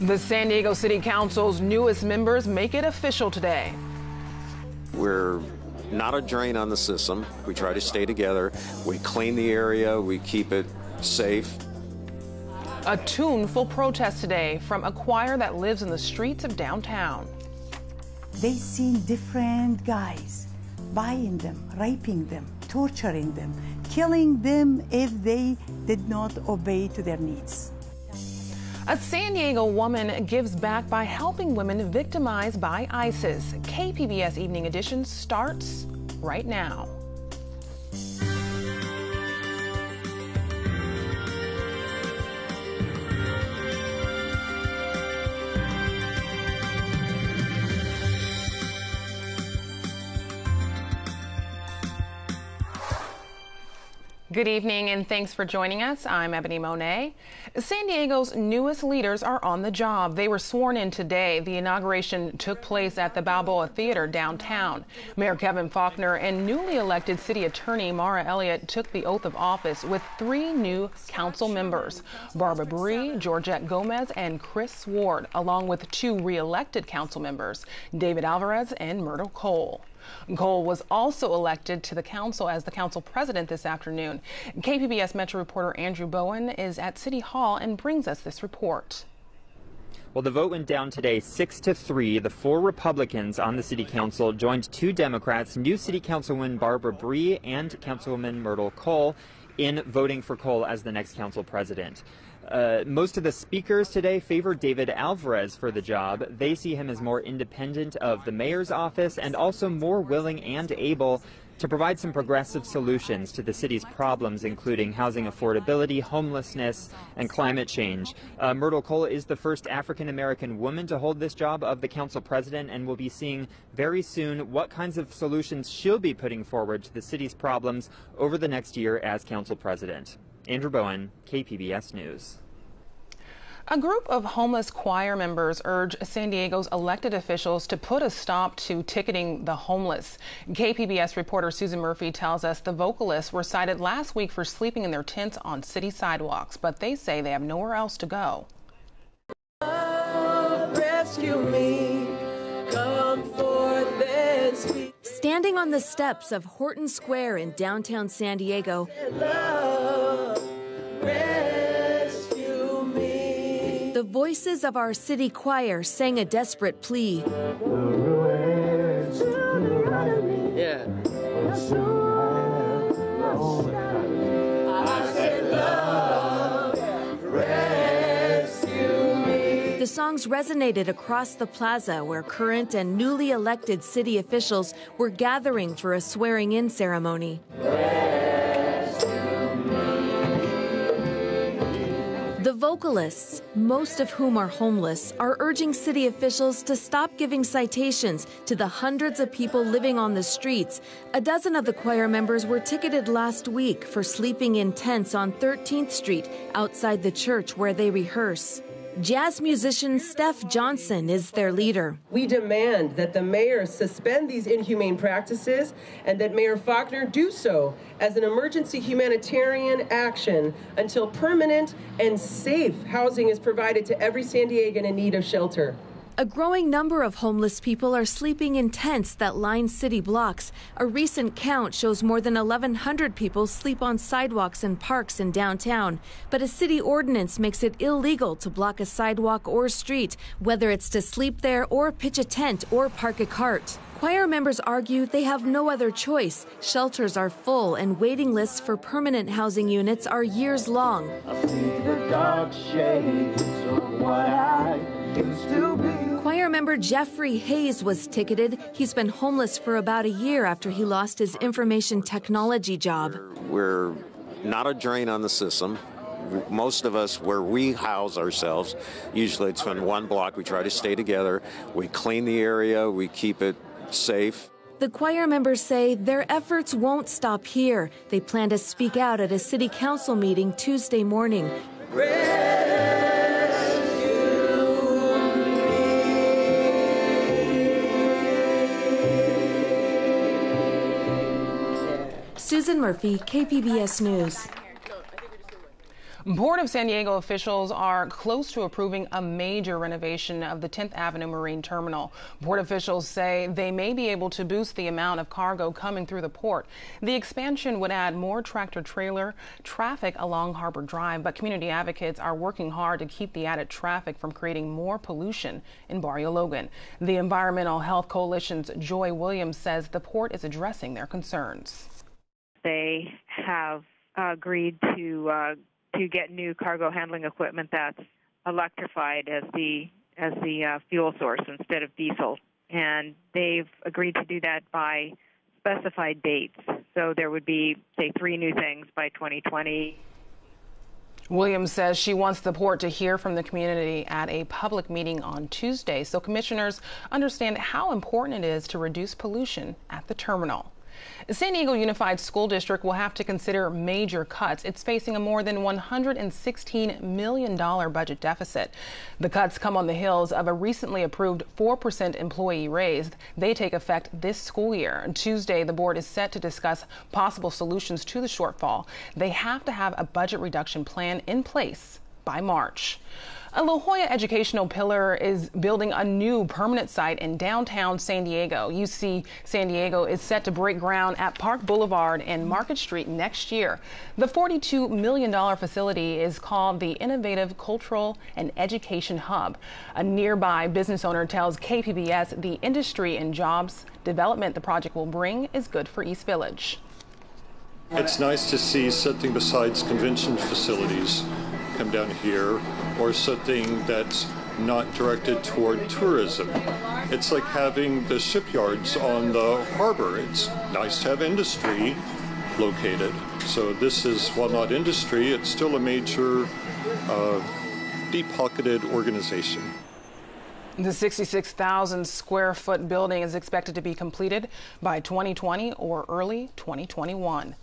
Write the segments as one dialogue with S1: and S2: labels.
S1: The San Diego City Council's newest members make it official today.
S2: We're not a drain on the system. We try to stay together. We clean the area. We keep it safe.
S1: A tuneful protest today from a choir that lives in the streets of downtown.
S3: They seen different guys buying them, raping them, torturing them, killing them if they did not obey to their needs.
S1: A San Diego woman gives back by helping women victimized by ISIS. KPBS Evening Edition starts right now. Good evening and thanks for joining us. I'm Ebony Monet. San Diego's newest leaders are on the job. They were sworn in today. The inauguration took place at the Balboa Theater downtown. Mayor Kevin Faulconer and newly elected City Attorney Mara Elliott took the oath of office with 3 new council members, Barbara Bree, Georgette Gomez, and Chris Ward, along with 2 re-elected council members, David Alvarez and Myrtle Cole. Cole was also elected to the council as the council president this afternoon. KPBS Metro reporter Andrew Bowen is at City Hall and brings us this report.
S4: Well, the vote went down today 6-3. The 4 Republicans on the city council joined 2 Democrats, new city councilwoman Barbara Bree and Councilwoman Myrtle Cole, in voting for Cole as the next council president. Most of the speakers today favor David Alvarez for the job. They see him as more independent of the mayor's office and also more willing and able to provide some progressive solutions to the city's problems, including housing affordability, homelessness, and climate change. Myrtle Cole is the first African-American woman to hold this job of the council president, and we'll be seeing very soon what kinds of solutions she'll be putting forward to the city's problems over the next year as council president. Andrew Bowen, KPBS News.
S1: A group of homeless choir members urge San Diego's elected officials to put a stop to ticketing the homeless. KPBS reporter Susan Murphy tells us the vocalists were cited last week for sleeping in their tents on city sidewalks, but they say they have nowhere else to go.
S5: Rescue me, come forth and speak.
S6: Standing on the steps of Horton Square in downtown San Diego, the voices of our city choir sang a desperate plea.
S5: Yeah.
S6: The songs resonated across the plaza where current and newly elected city officials were gathering for a swearing-in ceremony. The vocalists, most of whom are homeless, are urging city officials to stop giving citations to the hundreds of people living on the streets. A dozen of the choir members were ticketed last week for sleeping in tents on 13th Street outside the church where they rehearse. Jazz musician Steph Johnson is their leader.
S5: We demand that the mayor suspend these inhumane practices and that Mayor Faulconer do so as an emergency humanitarian action until permanent and safe housing is provided to every San Diegan in need of shelter.
S6: A growing number of homeless people are sleeping in tents that line city blocks. A recent count shows more than 1,100 people sleep on sidewalks and parks in downtown. But a city ordinance makes it illegal to block a sidewalk or street, whether it's to sleep there or pitch a tent or park a cart. Choir members argue they have no other choice. Shelters are full and waiting lists for permanent housing units are years long. Choir member Jeffrey Hayes was ticketed. He's been homeless for about a year after he lost his information technology job.
S2: We're not a drain on the system. Most of us, where we house ourselves, usually it's in one block. We try to stay together. We clean the area. We keep it safe.
S6: The choir members say their efforts won't stop here. They plan to speak out at a city council meeting Tuesday morning. Susan Murphy, KPBS News.
S1: Port of San Diego officials are close to approving a major renovation of the 10th Avenue Marine Terminal. Port officials say they may be able to boost the amount of cargo coming through the port. The expansion would add more tractor-trailer traffic along Harbor Drive, but community advocates are working hard to keep the added traffic from creating more pollution in Barrio Logan. The Environmental Health Coalition's Joy Williams says the port is addressing their concerns.
S7: They have agreed to get new cargo handling equipment that's electrified as the fuel source instead of diesel, and they've agreed to do that by specified dates. So there would be, say, 3 new things by 2020.
S1: Williams says she wants the port to hear from the community at a public meeting on Tuesday so commissioners understand how important it is to reduce pollution at the terminal. San Diego Unified School District will have to consider major cuts. It's facing a more than $116 million budget deficit. The cuts come on the heels of a recently approved 4% employee raise. They take effect this school year. On Tuesday, the board is set to discuss possible solutions to the shortfall. They have to have a budget reduction plan in place by March. A La Jolla Educational Pillar is building a new permanent site in downtown San Diego. UC San Diego is set to break ground at Park Boulevard and Market Street next year. The $42 million facility is called the Innovative Cultural and Education Hub. A nearby business owner tells KPBS the industry and jobs development the project will bring is good for East Village.
S8: It's nice to see something besides convention facilities come down here, or something that's not directed toward tourism. It's like having the shipyards on the harbor. It's nice to have industry located. So this is, while not industry, it's still a major deep-pocketed organization.
S1: The 66,000 square foot building is expected to be completed by 2020 or early 2021.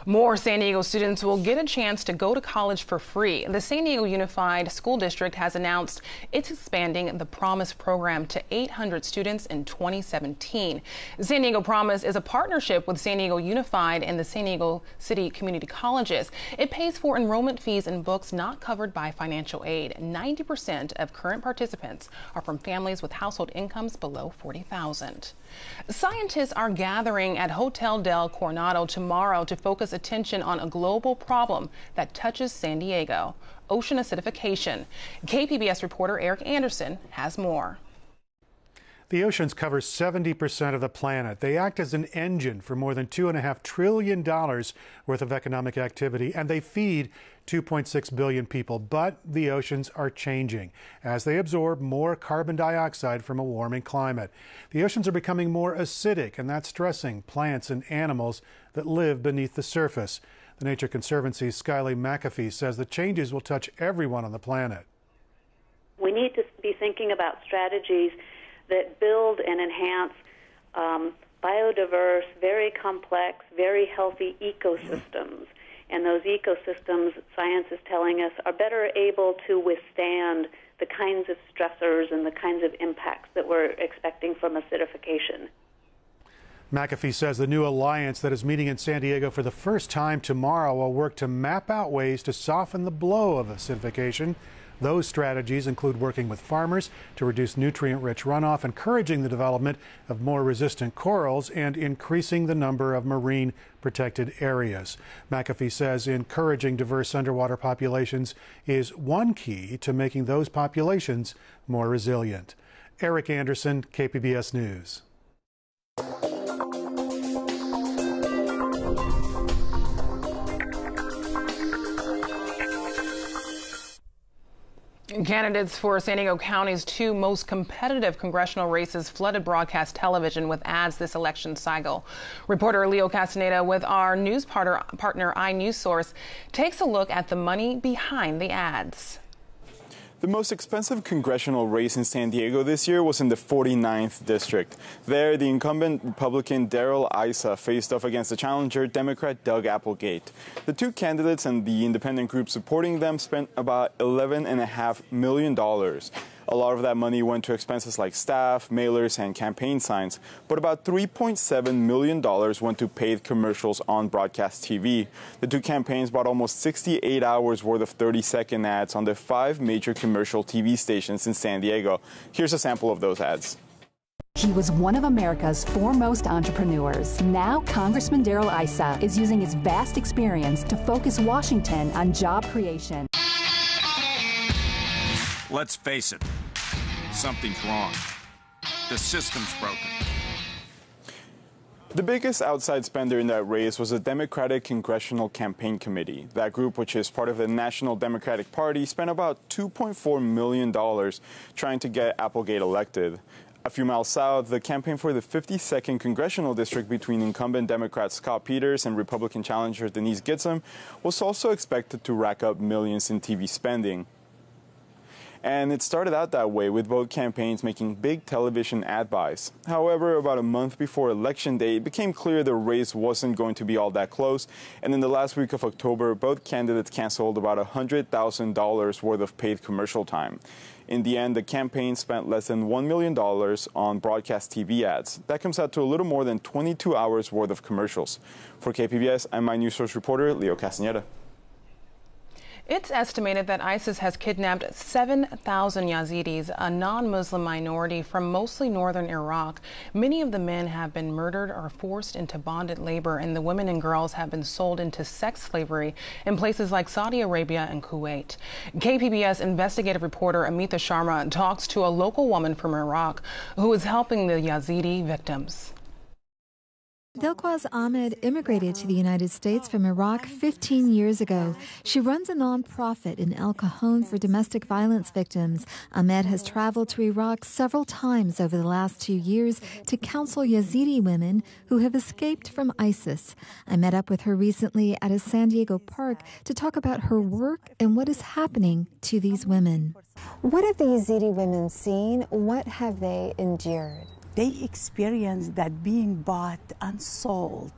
S1: More San Diego students will get a chance to go to college for free. The San Diego Unified School District has announced it's expanding the Promise program to 800 students in 2017. San Diego Promise is a partnership with San Diego Unified and the San Diego City Community Colleges. It pays for enrollment fees and books not covered by financial aid. 90% of current participants are from families with household incomes below $40,000. Scientists are gathering at Hotel del Coronado tomorrow to focus attention on a global problem that touches San Diego, ocean acidification. KPBS reporter Eric Anderson has more.
S9: The oceans cover 70% of the planet. They act as an engine for more than $2.5 trillion worth of economic activity, and they feed 2.6 billion people. But the oceans are changing as they absorb more carbon dioxide from a warming climate. The oceans are becoming more acidic, and that's stressing plants and animals that live beneath the surface. The Nature Conservancy's Skylie McAfee says the changes will touch everyone on the planet.
S10: We need to be thinking about strategies that build and enhance biodiverse, very complex, very healthy ecosystems. And those ecosystems, science is telling us, are better able to withstand the kinds of stressors and the kinds of impacts that we're expecting from acidification.
S9: McAfee says the new alliance that is meeting in San Diego for the first time tomorrow will work to map out ways to soften the blow of acidification. Those strategies include working with farmers to reduce nutrient-rich runoff, encouraging the development of more resistant corals, and increasing the number of marine protected areas. McAfee says encouraging diverse underwater populations is one key to making those populations more resilient. Eric Anderson, KPBS News.
S1: Candidates for San Diego County's 2 most competitive congressional races flooded broadcast television with ads this election cycle. Reporter Leo Castaneda with our news partner iNewsSource takes a look at the money behind the ads.
S11: The most expensive congressional race in San Diego this year was in the 49th district. There, the incumbent Republican Darrell Issa faced off against the challenger Democrat Doug Applegate. The 2 candidates and the independent group supporting them spent about $11.5 million. A lot of that money went to expenses like staff, mailers, and campaign signs, but about $3.7 million went to paid commercials on broadcast TV. The two campaigns bought almost 68 hours worth of 30-second ads on the 5 major commercial TV stations in San Diego. Here's a sample of those ads.
S12: He was one of America's foremost entrepreneurs. Now, Congressman Darrell Issa is using his vast experience to focus Washington on job creation.
S13: Let's face it, something's wrong. The system's broken.
S11: The biggest outside spender in that race was the Democratic Congressional Campaign Committee. That group, which is part of the National Democratic Party, spent about $2.4 million trying to get Applegate elected. A few miles south, the campaign for the 52nd Congressional District between incumbent Democrat Scott Peters and Republican challenger Denise Gitsham was also expected to rack up millions in TV spending. And it started out that way, with both campaigns making big television ad buys. However, about a month before Election Day, it became clear the race wasn't going to be all that close. And in the last week of October, both candidates canceled about $100,000 worth of paid commercial time. In the end, the campaign spent less than $1 million on broadcast TV ads. That comes out to a little more than 22 hours worth of commercials. For KPBS, I'm my news source reporter, Leo Castaneda.
S1: It's estimated that ISIS has kidnapped 7,000 Yazidis, a non-Muslim minority from mostly northern Iraq. Many of the men have been murdered or forced into bonded labor, and the women and girls have been sold into sex slavery in places like Saudi Arabia and Kuwait. KPBS investigative reporter Amita Sharma talks to a local woman from Iraq who is helping the Yazidi victims.
S14: Dilquaz Ahmed immigrated to the United States from Iraq 15 years ago. She runs a nonprofit in El Cajon for domestic violence victims. Ahmed has traveled to Iraq several times over the last 2 years to counsel Yazidi women who have escaped from ISIS. I met up with her recently at a San Diego park to talk about her work and what is happening to these women.
S15: What have the Yazidi women seen? What have they endured?
S3: They experienced that being bought and sold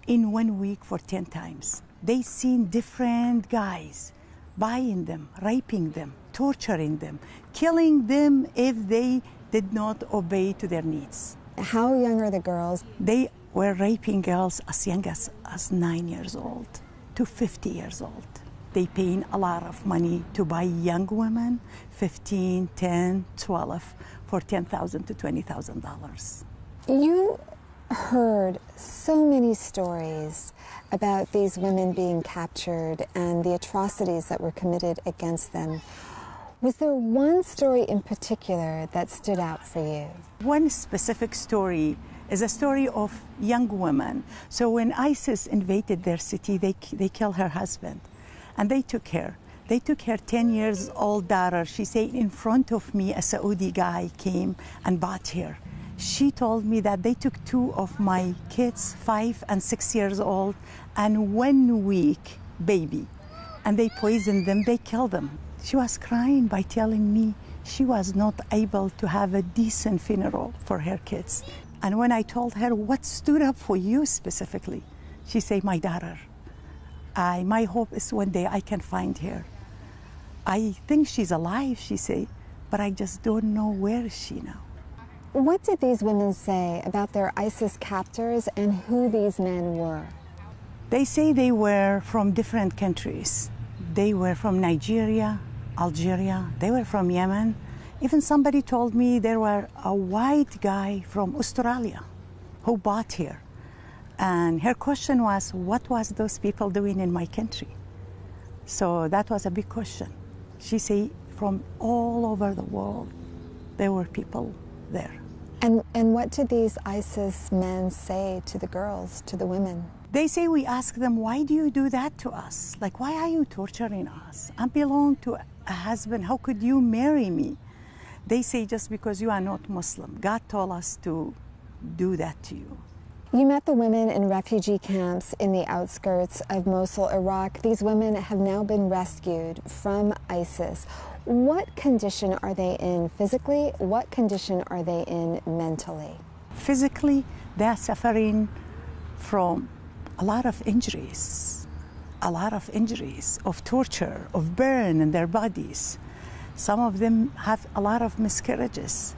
S3: in 1 week for 10 times. They seen different guys buying them, raping them, torturing them, killing them if they did not obey to their needs.
S15: How young are the girls?
S3: They were raping girls as young as 9 years old to 50 years old. They paying a lot of money to buy young women, 15, 10, 12, for $10,000 to $20,000.
S15: You heard so many stories about these women being captured and the atrocities that were committed against them. Was there one story in particular that stood out for you?
S3: One specific story is a story of young women. So when ISIS invaded their city, they killed her husband, and they took her. They took her 10 years old daughter. She said, in front of me, a Saudi guy came and bought her. She told me that they took 2 of my kids, 5 and 6 years old, and 1 week baby, and they poisoned them, they killed them. She was crying by telling me she was not able to have a decent funeral for her kids. And when I told her what stood up for you specifically, she said, my daughter. My hope is one day I can find her. I think she's alive, she said, but I just don't know where is she now.
S15: What did these women say about their ISIS captors and who these men were?
S3: They say they were from different countries. They were from Nigeria, Algeria, they were from Yemen. Even somebody told me there were a white guy from Australia who bought her. And her question was, what was those people doing in my country? So that was a big question. She said from all over the world, there were people there.
S15: And what did these ISIS men say to the girls, to the women?
S3: They say, we ask them, why do you do that to us? Like, why are you torturing us? I belong to a husband. How could you marry me? They say, just because you are not Muslim. God told us to do that to you.
S15: You met the women in refugee camps in the outskirts of Mosul, Iraq. These women have now been rescued from ISIS. What condition are they in physically? What condition are they in mentally?
S3: Physically, they are suffering from a lot of injuries of torture, of burn in their bodies. Some of them have a lot of miscarriages.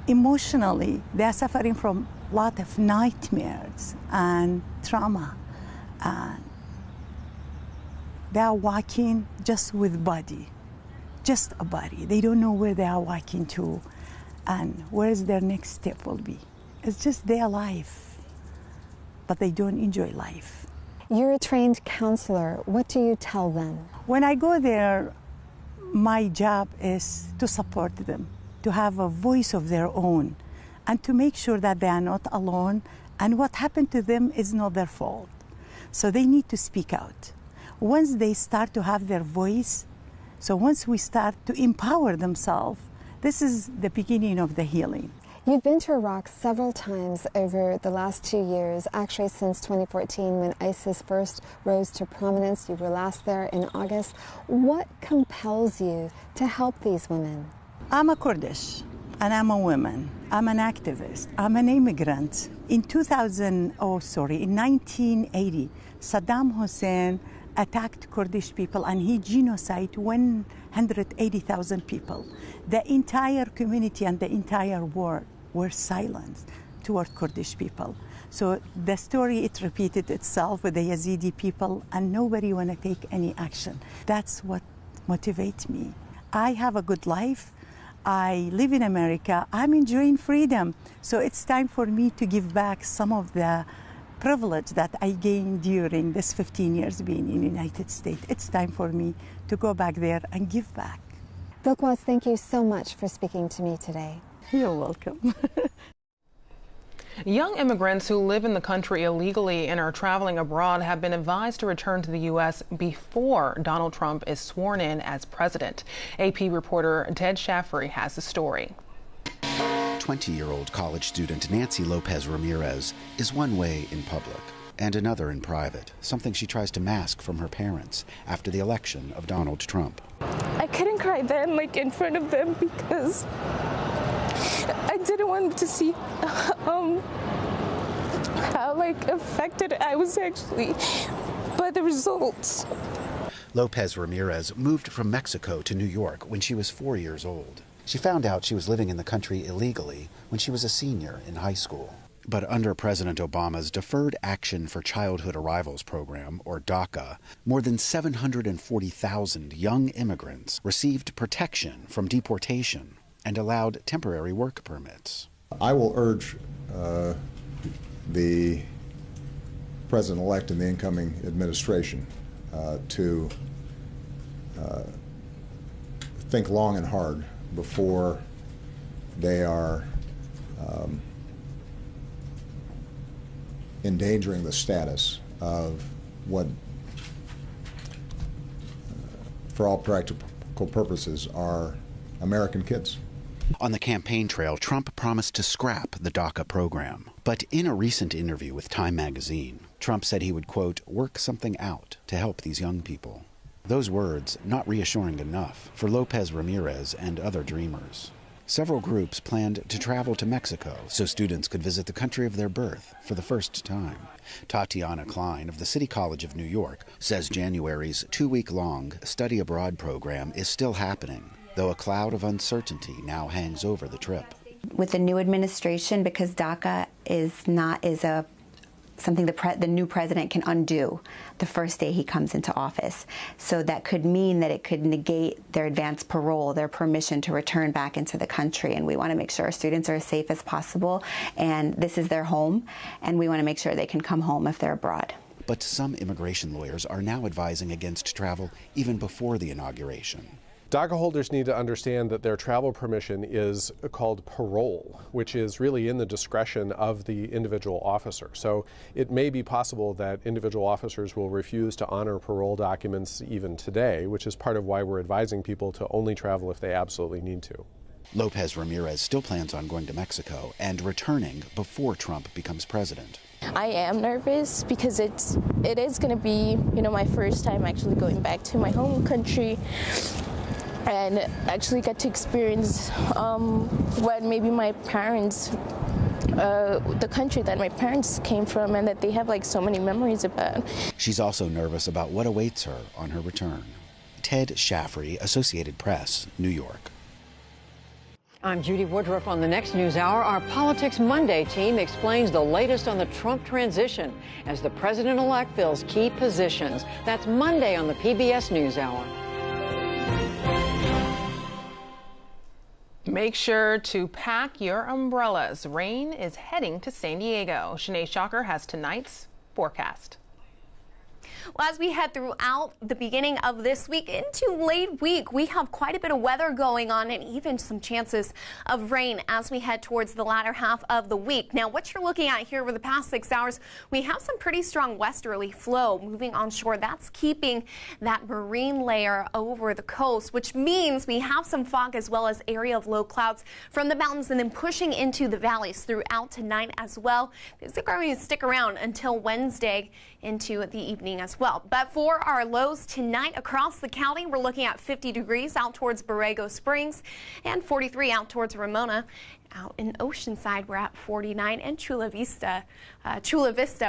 S3: Emotionally, they are suffering from a lot of nightmares and trauma. They are walking just with body, just a body. They don't know where they are walking to and where their next step will be. It's just their life, but they don't enjoy life.
S15: You're a trained counselor. What do you tell them?
S3: When I go there, my job is to support them, to have a voice of their own, and to make sure that they are not alone, and what happened to them is not their fault. So they need to speak out. Once they start to have their voice, so once we start to empower themselves, this is the beginning of the healing.
S15: You've been to Iraq several times over the last 2 years, actually since 2014 when ISIS first rose to prominence. You were last there in August. What compels you to help these women?
S3: I'm a Kurdish and I'm a woman. I'm an activist. I'm an immigrant. In 1980, Saddam Hussein attacked Kurdish people and he genocided 180,000 people. The entire community and the entire world were silent toward Kurdish people. So the story, it repeated itself with the Yazidi people and nobody want to take any action. That's what motivates me. I have a good life. I live in America. I'm enjoying freedom. So it's time for me to give back some of the privilege that I gained during this 15 years being in the United States. It's time for me to go back there and give back.
S15: Vilquaz, thank you so much for speaking to me today.
S3: You're welcome.
S1: Young immigrants who live in the country illegally and are traveling abroad have been advised to return to the U.S. before Donald Trump is sworn in as president. AP reporter Ted Shaffrey has the story.
S16: 20-year-old college student Nancy Lopez Ramirez is one way in public and another in private, something she tries to mask from her parents after the election of Donald Trump.
S17: I couldn't cry then, in front of them, because I didn't want them to see how affected I was actually by the results.
S16: Lopez Ramirez moved from Mexico to New York when she was 4 years old. She found out she was living in the country illegally when she was a senior in high school. But under President Obama's Deferred Action for Childhood Arrivals program, or DACA, more than 740,000 young immigrants received protection from deportation and allowed temporary work permits.
S18: I will urge the president-elect and the incoming administration to think long and hard before they are endangering the status of what, for all practical purposes, are American kids.
S16: On the campaign trail, Trump promised to scrap the DACA program. But in a recent interview with Time magazine, Trump said he would, quote, work something out to help these young people. Those words not reassuring enough for Lopez Ramirez and other dreamers. Several groups planned to travel to Mexico so students could visit the country of their birth for the first time. Tatiana Klein of the City College of New York says January's 2-week-long study abroad program is still happening, though a cloud of uncertainty now hangs over the trip.
S19: With the new administration, because DACA is something the new president can undo the first day he comes into office. So that could mean that it could negate their advanced parole, their permission to return back into the country. And we want to make sure our students are as safe as possible. And this is their home. And we want to make sure they can come home if they're abroad.
S16: But some immigration lawyers are now advising against travel even before the inauguration.
S20: DACA holders need to understand that their travel permission is called parole, which is really in the discretion of the individual officer. So it may be possible that individual officers will refuse to honor parole documents even today, which is part of why we're advising people to only travel if they absolutely need to.
S16: Lopez Ramirez still plans on going to Mexico and returning before Trump becomes president.
S17: I am nervous because it is going to be, my first time actually going back to my home country and actually get to experience what maybe my parents, the country that my parents came from and that they have so many memories about.
S16: She's also nervous about what awaits her on her return. Ted Shaffrey, Associated Press, New York.
S21: I'm Judy Woodruff on the next News Hour. Our Politics Monday team explains the latest on the Trump transition as the president-elect fills key positions. That's Monday on the PBS News Hour.
S1: Make sure to pack your umbrellas. Rain is heading to San Diego. Shanae Shocker has tonight's forecast.
S22: Well, as we head throughout the beginning of this week into late week, we have quite a bit of weather going on and even some chances of rain as we head towards the latter half of the week. Now, what you're looking at here over the past 6 hours, we have some pretty strong westerly flow moving onshore. That's keeping that marine layer over the coast, which means we have some fog as well as area of low clouds from the mountains and then pushing into the valleys throughout tonight as well. These are going to stick around until Wednesday into the evening as well. But for our lows tonight across the county, we're looking at 50 degrees out towards Borrego Springs and 43 out towards Ramona. Out in Oceanside, we're at 49, and Chula Vista,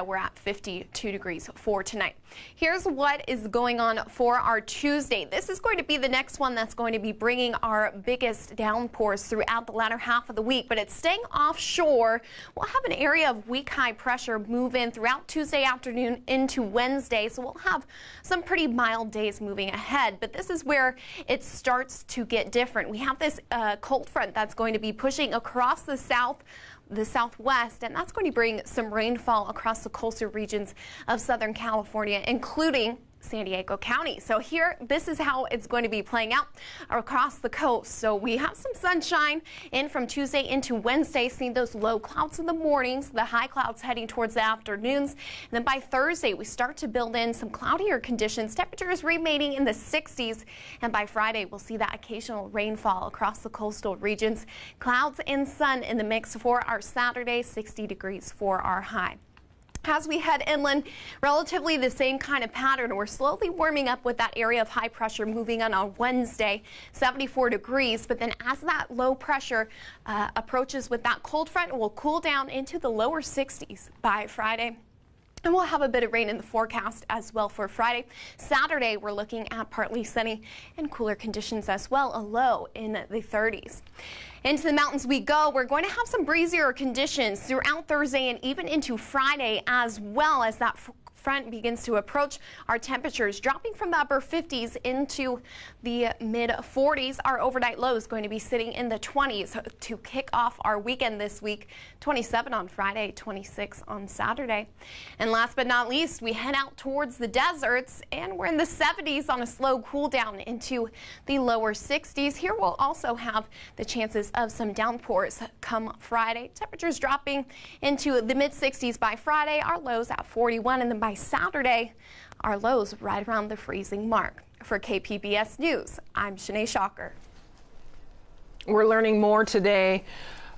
S22: we're at 52 degrees for tonight. Here's what is going on for our Tuesday. This is going to be the next one that's going to be bringing our biggest downpours throughout the latter half of the week, but it's staying offshore. We'll have an area of weak high pressure move in throughout Tuesday afternoon into Wednesday, so we'll have some pretty mild days moving ahead, but this is where it starts to get different. We have this cold front that's going to be pushing across the southwest, and that's going to bring some rainfall across the coastal regions of Southern California, including San Diego County. So here, this is how it's going to be playing out across the coast. So we have some sunshine in from Tuesday into Wednesday, seeing those low clouds in the mornings, the high clouds heading towards the afternoons. And then by Thursday, we start to build in some cloudier conditions, temperatures remaining in the 60s. And by Friday, we'll see that occasional rainfall across the coastal regions. Clouds and sun in the mix for our Saturday, 60 degrees for our high. As we head inland, relatively the same kind of pattern. We're slowly warming up with that area of high pressure moving on Wednesday, 74 degrees. But then as that low pressure approaches with that cold front, it will cool down into the lower 60s by Friday. And we'll have a bit of rain in the forecast as well for Friday. Saturday, we're looking at partly sunny and cooler conditions as well, a low in the 30s. Into the mountains we go. We're going to have some breezier conditions throughout Thursday and even into Friday as well as that front begins to approach. Our temperatures dropping from the upper 50s into the mid 40s. Our overnight low is going to be sitting in the 20s to kick off our weekend this week. 27 on Friday, 26 on Saturday. And last but not least, we head out towards the deserts and we're in the 70s on a slow cool down into the lower 60s. Here we'll also have the chances of some downpours come Friday. Temperatures dropping into the mid 60s by Friday. Our lows at 41, and then by Saturday, our lows right around the freezing mark. For KPBS News, I'm Shanae Shocker.
S1: We're learning more today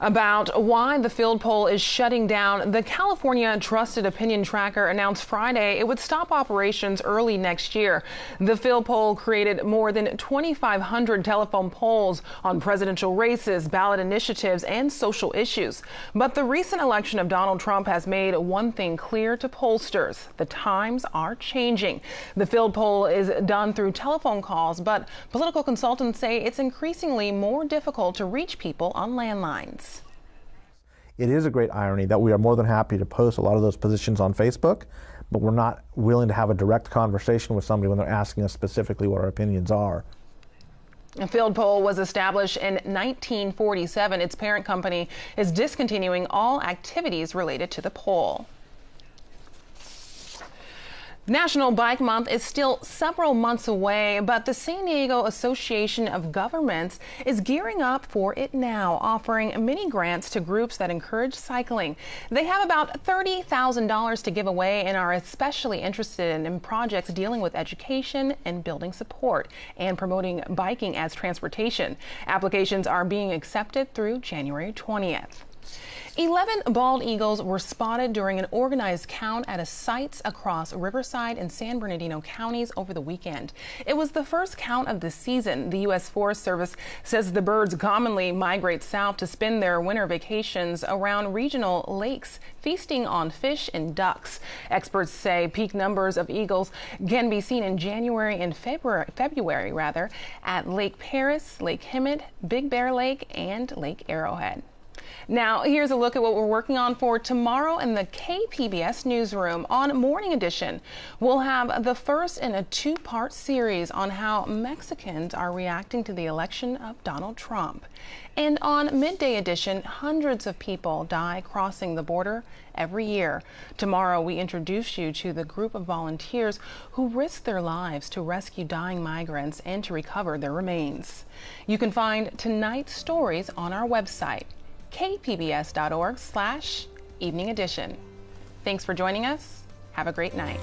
S1: about why the field poll is shutting down. The California Trusted Opinion Tracker announced Friday it would stop operations early next year. The field poll created more than 2,500 telephone polls on presidential races, ballot initiatives, and social issues. But the recent election of Donald Trump has made one thing clear to pollsters: the times are changing. The field poll is done through telephone calls, but political consultants say it's increasingly more difficult to reach people on landlines.
S23: It is a great irony that we are more than happy to post a lot of those positions on Facebook, but we're not willing to have a direct conversation with somebody when they're asking us specifically what our opinions are.
S1: A field poll was established in 1947. Its parent company is discontinuing all activities related to the poll. National Bike Month is still several months away, but the San Diego Association of Governments is gearing up for it now, offering mini grants to groups that encourage cycling. They have about $30,000 to give away and are especially interested in projects dealing with education and building support and promoting biking as transportation. Applications are being accepted through January 20th. 11 bald eagles were spotted during an organized count at sites across Riverside and San Bernardino counties over the weekend. It was the first count of the season. The U.S. Forest Service says the birds commonly migrate south to spend their winter vacations around regional lakes, feasting on fish and ducks. Experts say peak numbers of eagles can be seen in January and February at Lake Paris, Lake Hemet, Big Bear Lake, and Lake Arrowhead. Now, here's a look at what we're working on for tomorrow in the KPBS newsroom. On Morning Edition, we'll have the first in a two-part series on how Mexicans are reacting to the election of Donald Trump. And on Midday Edition, hundreds of people die crossing the border every year. Tomorrow, we introduce you to the group of volunteers who risk their lives to rescue dying migrants and to recover their remains. You can find tonight's stories on our website, kpbs.org/evening edition. Thanks for joining us. Have a great night.